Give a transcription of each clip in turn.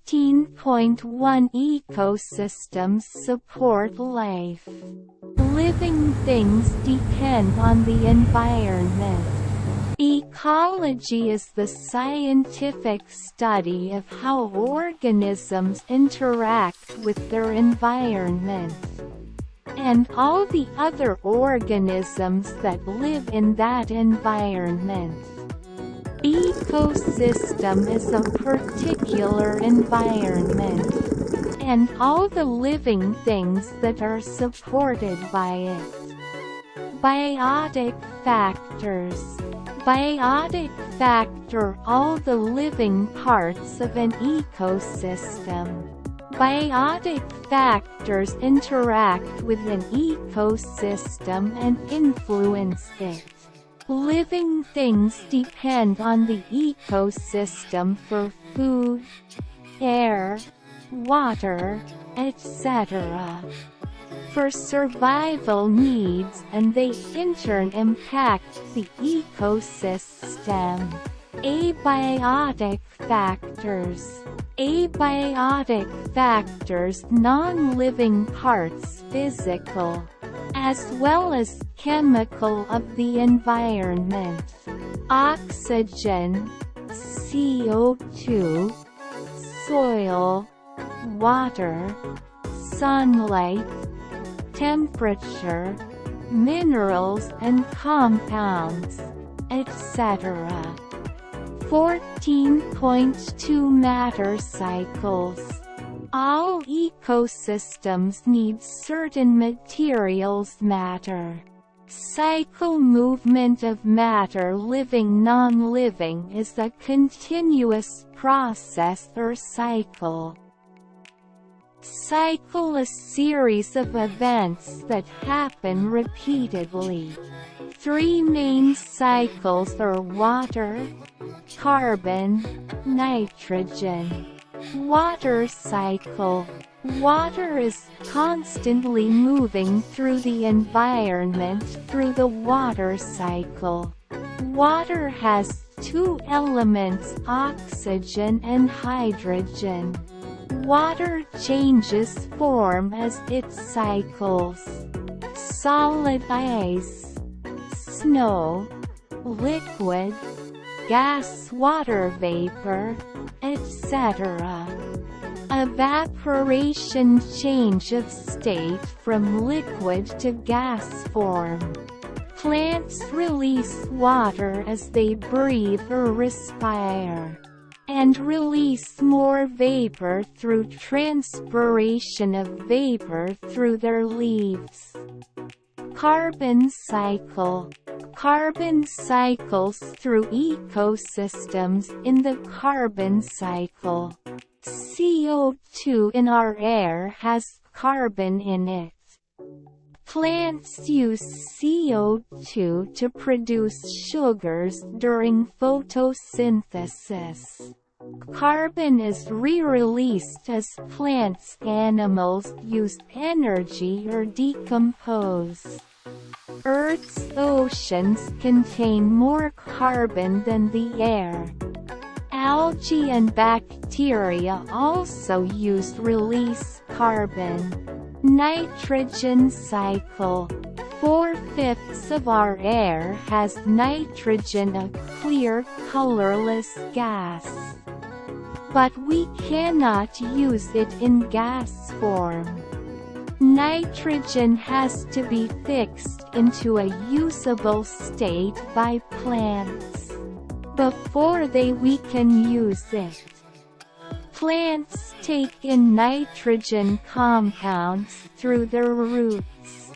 14.1 Ecosystems support life. Living things depend on the environment. Ecology is the scientific study of how organisms interact with their environment and all the other organisms that live in that environment. Ecosystem is a particular environment, and all the living things that are supported by it. Biotic factors. Biotic factor all the living parts of an ecosystem. Biotic factors interact with an ecosystem and influence it. Living things depend on the ecosystem for food, air, water, etc. for survival needs, and they in turn impact the ecosystem. Abiotic factors. Abiotic factors non-living parts physical, as well as chemical of the environment. Oxygen, CO2, soil, water, sunlight, temperature, minerals and compounds, etc. 14.2 Matter cycles. All ecosystems need certain materials matter. Cycle movement of matter living non-living is a continuous process or cycle. Cycle a series of events that happen repeatedly. Three main cycles are water, carbon, nitrogen. Water cycle. Water is constantly moving through the environment through the water cycle. Water has two elements, oxygen and hydrogen. Water changes form as it cycles. Solid ice, snow, liquid, gas, water vapor, etc. Evaporation, change of state from liquid to gas form. Plants release water as they breathe or respire, and release more vapor through transpiration of vapor through their leaves. Carbon cycle. Carbon cycles through ecosystems. In the carbon cycle, CO2 in our air has carbon in it. Plants use CO2 to produce sugars during photosynthesis. Carbon is re-released as plants animals use energy or decompose. Earth's oceans contain more carbon than the air. Algae and bacteria also release carbon. Nitrogen cycle. 4/5 of our air has nitrogen, a clear, colorless gas. But we cannot use it in gas form. Nitrogen has to be fixed into a usable state by plants before we can use it. Plants take in nitrogen compounds through their roots.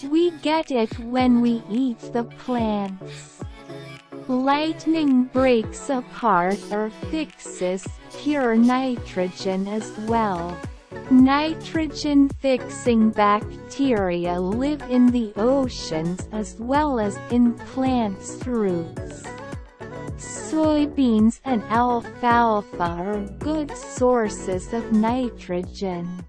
We get it when we eat the plants. Lightning breaks apart or fixes pure nitrogen as well. Nitrogen-fixing bacteria live in the oceans as well as in plants' roots. Soybeans and alfalfa are good sources of nitrogen.